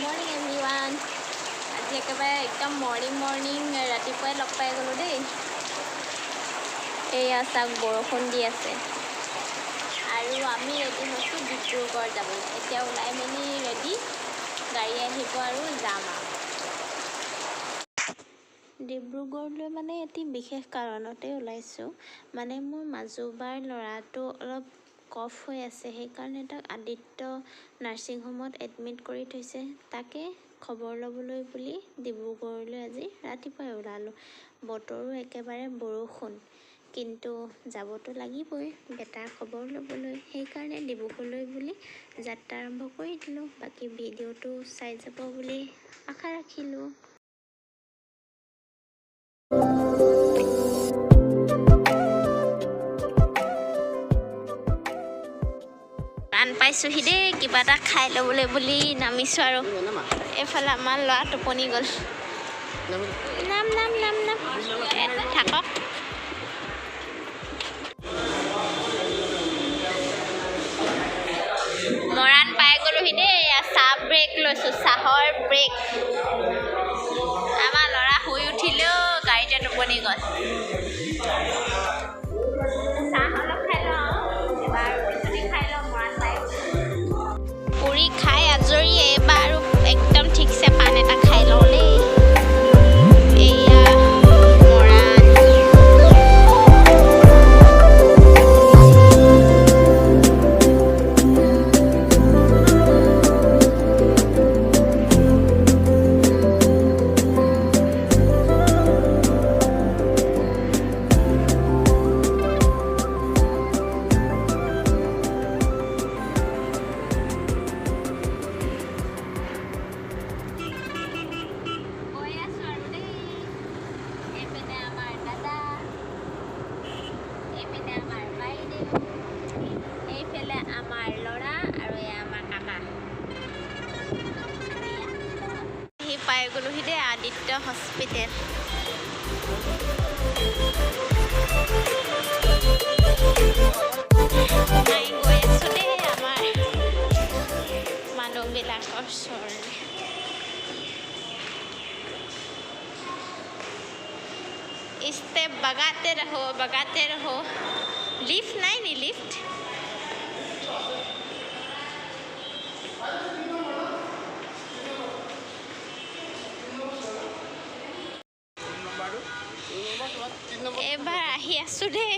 Morning everyone. আজি একেবাৰে একদম মৰ্ণিং ৰাতিপুৱাই লগ পাই গ'লোঁ দেই। এয়া চাওক বৰষুণ দি আছে আৰু আমি ৰেডি হৈছোঁ ডিব্ৰুগড় যাবলৈ। এতিয়া ওলাই মেলি ৰেডি, গাড়ী আহিব আৰু যাম আৰু ডিব্ৰুগড়লৈ। মানে এটি বিশেষ কাৰণতে ওলাইছোঁ। মানে মোৰ মাজুবাৰ ল'ৰাটো অলপ কফ হৈ আছে, সেইকাৰণে তাক আদিত্য নাৰ্ছিং হোমত এডমিট কৰি থৈছে। তাকে খবৰ ল'বলৈ বুলি ডিব্ৰুগড়লৈ আজি ৰাতিপুৱাই ওলালোঁ। বতৰো একেবাৰে বৰষুণ, কিন্তু যাবতো লাগিবই বেটাৰ খবৰ ল'বলৈ। সেইকাৰণে ডিব্ৰুগড়লৈ বুলি যাত্ৰা আৰম্ভ কৰি দিলোঁ। বাকী ভিডিঅ'টো চাই যাব বুলি আশা ৰাখিলোঁ। টান পাইছোঁহি দেই, কিবা এটা খাই ল'বলৈ বুলি নামিছোঁ আৰু এইফালে আমাৰ ল'ৰা টোপনি গ'ল। নাম থাকক। মৰাণ পাই গ'লোহি দেই। চাহ ব্ৰেক লৈছোঁ, চাহৰ ব্ৰেক। আমাৰ ল'ৰা শুই উঠিলেও গাড়ীতে টোপনি গ'ল। চাহ অলপ খাই লওঁ, এবাৰ পিছতে খাই লওঁ। মৰাণ পাই পুৰি খাই আজৰি, এইবাৰ আৰু একদম ঠিকছে পান এটা খাই লওঁ দেই। পাই গ'লোহি দেই আদিত্য হস্পিটেল। গৈ আছোঁ দেই আমাৰ মানুহবিলাকৰ ওচৰলৈ। स्टेप बगाते रहो। लिफ्ट नहीं नी लिफ्ट। এবাৰ আহি আছোঁ দেই।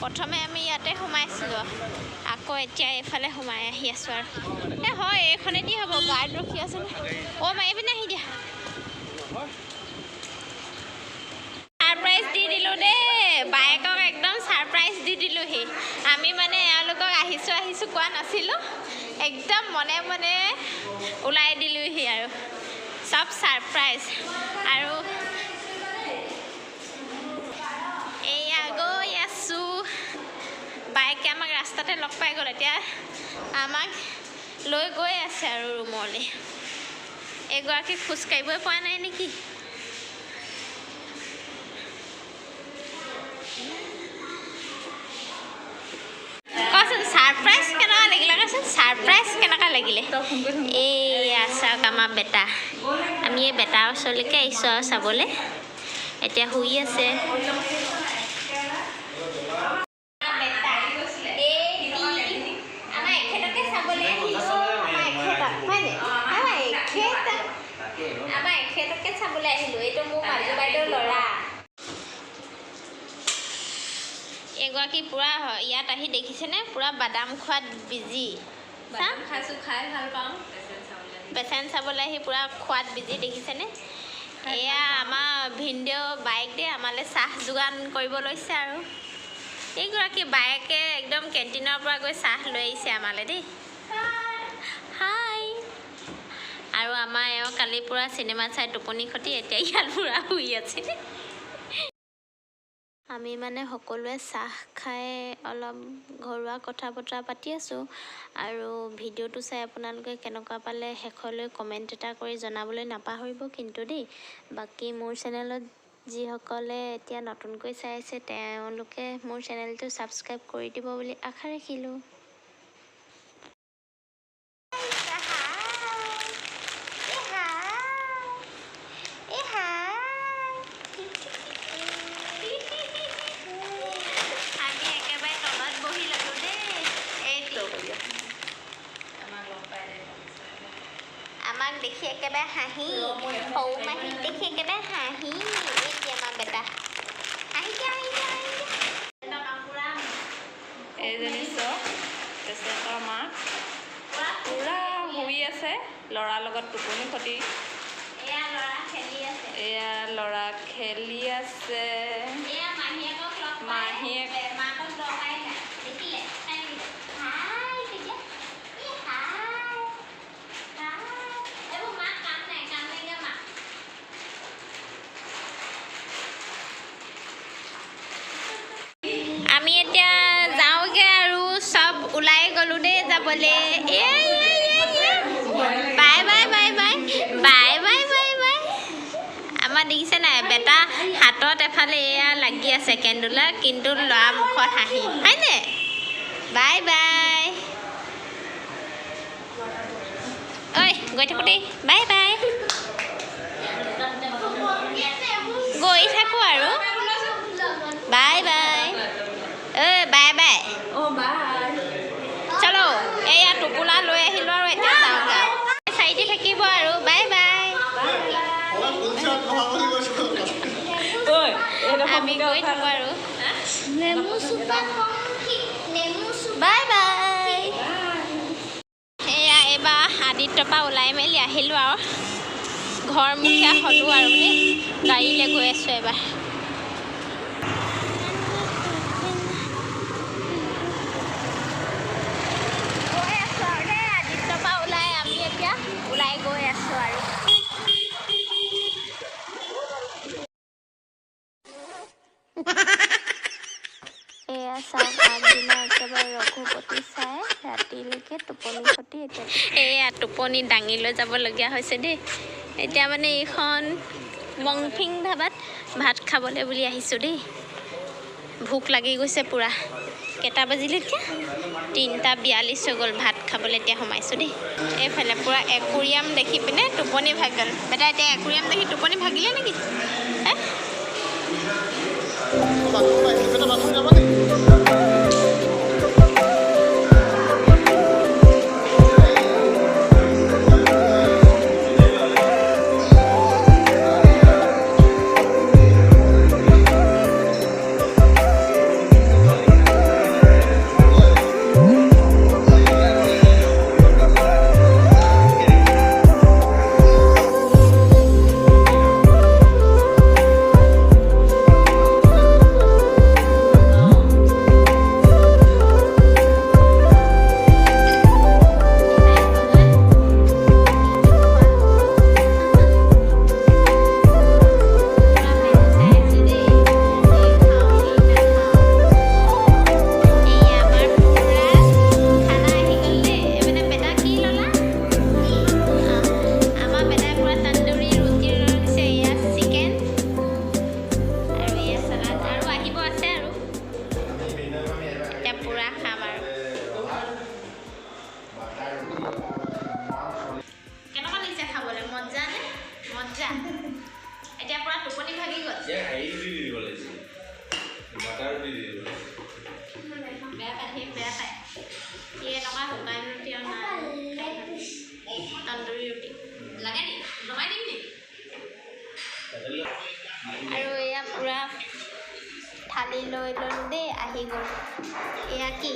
প্ৰথমে আমি ইয়াতে সোমাইছিলোঁ, আকৌ এতিয়া এইফালে সোমাই আহি আছোঁ আৰু হয় এইখনেদি হ'ব। গাৰ্ড ৰখি আছে ন। মাৰি পিনে আহি দিয়া। ছাৰপ্ৰাইজ দি দিলোঁ দেই বাইকক, একদম ছাৰপ্ৰাইজ দি দিলোঁহি। আমি মানে এওঁলোকক আহিছোঁ কোৱা নাছিলোঁ, একদম মনে মনে ওলাই দিলোঁহি আৰু চব ছাৰপ্ৰাইজ। আৰু এয়া গৈ আছোঁ। বাইকে আমাক ৰাস্তাতে লগ পাই গ'ল, এতিয়া আমাক লৈ গৈ আছে আৰু ৰুমলৈ। এগৰাকী খোজকাঢ়িবই পৰা নাই নেকি। ছাৰপ্ৰাইজ কেনেকুৱা লাগিলে কচোন, ছাৰপ্ৰাইজ কেনেকুৱা লাগিলে? এয়া চাওক আমাৰ বেটা। আমি এই বেটাৰ ওচৰলৈকে আহিছোঁ আৰু চাবলৈ। এতিয়া শুই আছে। চাবলৈ আহিলোঁ। এইটো মোৰ মাজু বাইদেউৰ ল'ৰা। এগৰাকী পূৰা ইয়াত আহি দেখিছেনে, পূৰা বাদাম খোৱাত বিজি। খাইছোঁ, খাই ভাল পাওঁ। পেচেণ্ট চাবলৈ আহি পূৰা খোৱাত বিজি দেখিছেনে। এয়া আমাৰ ভিনদেউ বাইক দিয়ে আমালৈ চাহ যোগান কৰিব লৈছে আৰু এইগৰাকী বাইকে একদম কেণ্টিনৰ পৰা গৈ চাহ লৈ আহিছে আমালৈ দেই। হাই। আৰু আমাৰ এওঁ কালিৰ পৰা চিনেমা চাই টোপনি খতি, এতিয়া ইয়াত পূৰা শুই আছে। আমি মানে সকলোৱে চাহ খাই অলপ ঘৰুৱা কথা বতৰা পাতি আছোঁ। আৰু ভিডিঅ'টো চাই আপোনালোকে কেনেকুৱা পালে শেষলৈ কমেণ্ট এটা কৰি জনাবলৈ নাপাহৰিব কিন্তু দেই। বাকী মোৰ চেনেলত যিসকলে এতিয়া নতুনকৈ চাই আছে তেওঁলোকে মোৰ চেনেলটো ছাবস্ক্ৰাইব কৰি দিব বুলি আশা ৰাখিলোঁ। আমাক দেখি একেবাৰে হাঁহি সৰু মাহীক দেখি একেবাৰে হাঁহি এতিয়া আমাৰ বেটা আহিছে এইজনী পেচেণ্টৰ মাক পুৰা শুই আছে ল'ৰাৰ লগত টোপনি খতি এয়া ল'ৰা খেলি আছে মাহীয়ে আমি এতিয়া যাওঁগে আৰু সব ওলাই গ'লো দেই যাবলৈ bye bye bye bye bye bye bye bye আমাৰ দেখিছে নাই বেটা হাতত এফালে এয়া লাগি আছে কেন্দুলা কিন্তু ল'ৰা মুখত হাঁহি হয়নে বাই বাই ঐ গৈ থাকোঁ দেই বাই বাই গৈ থাকোঁ আৰু বাই বাই বাই বাই চলো এয়া টোপোলা লৈ আহিলোঁ আৰু এতিয়া যাওঁগৈ চাইডি থাকিব আৰু বাই বাই আমি গৈ থাকোঁ আৰু বাই বাই এয়া এইবাৰ আদিত্যৰ পৰা ওলাই মেলি আহিলোঁ আৰু ঘৰমুখীয়া হ'লোঁ আৰু মানে গাড়ীলৈ গৈ আছোঁ এবাৰ ওলাই গৈ আছোঁ আৰু এয়া চাওক আগদিনা একেবাৰে ৰঘুপতি চাই ৰাতিলৈকে টোপনি খতি এতিয়া এয়া টোপনি দাঙি লৈ যাবলগীয়া হৈছে দেই এতিয়া মানে এইখন মংফিং ধাবাত ভাত খাবলৈ বুলি আহিছোঁ দেই ভোক লাগি গৈছে পূৰা কেইটা বাজিলে এতিয়া 3:42 হৈ গ'ল ভাত খাবলৈ এতিয়া সোমাইছোঁ দেই এইফালে পূৰা একুৰিয়াম দেখি পিনে টোপনি ভাগিল বেটা এতিয়া একুৰিয়াম দেখি টোপনি ভাগিলে নেকি আৰু এয়া পূৰা থালি লৈ ল'লোঁ দেই আহি গ'ল এয়া কি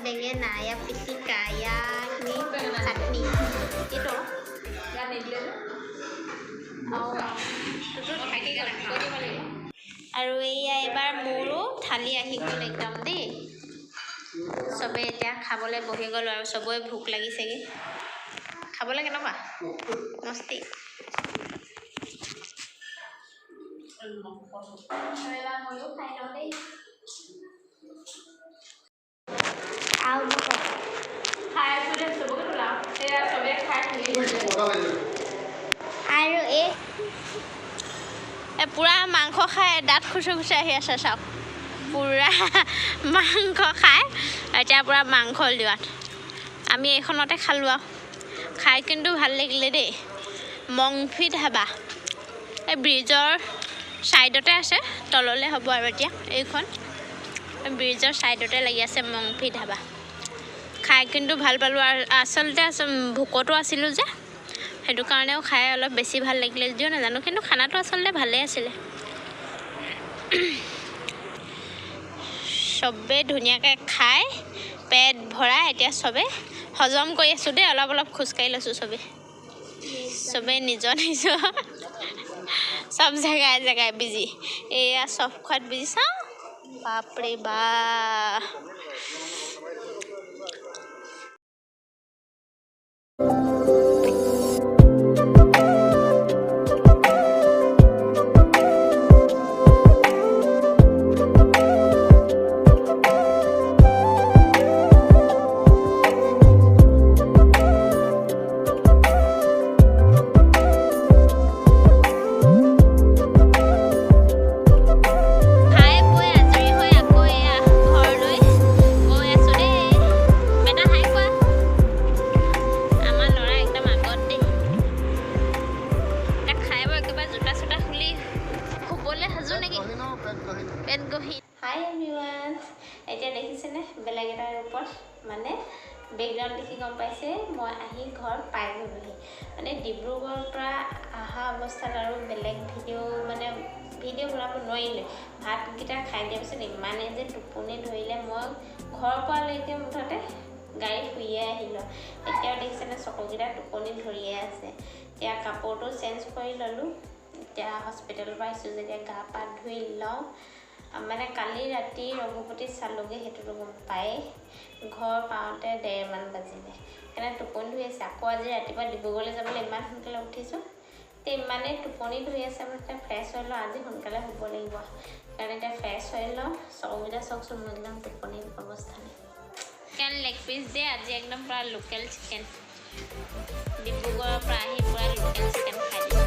বেঙেনা এয়া পিটিকা ইয়াখিনি চাটনি এইটো আৰু এয়া এইবাৰ মোৰো থালি আহি গ'ল একদম দেই চবে এতিয়া খাবলৈ বহি গ'ল আৰু চবৰে ভোক লাগিছেগৈ খাবলৈ কেনেকুৱা মস্তি ময়ো খাই লওঁ দেই আৰু এই পূৰা মাংস খাই দাঁত খুচি খুচি আহি আছে চাওক পূৰা মাংস খাই এতিয়া পূৰা মাংস দিয়াত আমি এইখনতে খালোঁ আৰু খাই কিন্তু ভাল লাগিলে দেই মংফি ধাবা এই ব্ৰিজৰ ছাইডতে আছে তললৈ হ'ব আৰু এতিয়া এইখন ব্ৰিজৰ ছাইডতে লাগি আছে মংফি ধাবা খাই কিন্তু ভাল পালোঁ আৰু আচলতে ভোকতো আছিলোঁ যে সেইটো কাৰণেও খাই অলপ বেছি ভাল লাগিলে যদিও নাজানো, কিন্তু খানাটো আচলতে ভালেই আছিলে। চবেই ধুনীয়াকৈ খাই পেট ভৰাই এতিয়া চবেই হজম কৰি আছোঁ দেই। অলপ অলপ খোজকাঢ়ি লৈছোঁ চবেই নিজৰ চব জেগাই জেগাই বিজি। এয়া চব খোৱাত বিজি। চাওঁ বাপৰে বা হাই এভৰিৱান। এতিয়া দেখিছেনে বেলেগ এটাৰ ওপৰত মানে বেকগ্ৰাউণ্ড দেখি গম পাইছে মই আহি ঘৰ পাই গ'লোহি। মানে ডিব্ৰুগড়ৰ পৰা অহা অৱস্থাত আৰু বেলেগ ভিডিঅ' বনাব নোৱাৰিলোঁ। ভাতকেইটা খাই দিয়াৰ পিছত ইমানেই যে টোপনি ধৰিলে মই ঘৰ পোৱালৈকে মুঠতে গাড়ীত শুইয়ে আহিলোঁ। এতিয়াও দেখিছেনে চকুকেইটা টোপনি ধৰিয়ে আছে। এতিয়া কাপোৰটো চেঞ্জ কৰি ল'লোঁ। এতিয়া হস্পিটেলৰ পৰা আহিছোঁ যেতিয়া গা পা ধুই লওঁ। মানে কালি ৰাতি ৰঘুপতি চালোগৈ, সেইটোতো গম পায়েই। ঘৰ পাওঁতে 1:30 মান বাজিলে। সেইকাৰণে টোপনি ধৰি আছে। আকৌ আজি ৰাতিপুৱা ডিব্ৰুগড়লৈ যাবলৈ ইমান সোনকালে উঠিছোঁ। এতিয়া ইমানেই টোপনি ধৰি আছে মানে এতিয়া ফ্ৰেছ হৈ লওঁ। আজি সোনকালে শুব লাগিব সেইকাৰণে এতিয়া ফ্ৰেছ হৈ লওঁ। চকুকেইটা চাওকচোন, মোৰ একদম টোপনি অৱস্থা নাই। চিকেন লেগ পিচ দিয়ে আজি একদম পূৰা লোকেল চিকেন। ডিব্ৰুগড়ৰ পৰা আহি পূৰা লোকেল চিকেন খাই দিছোঁ।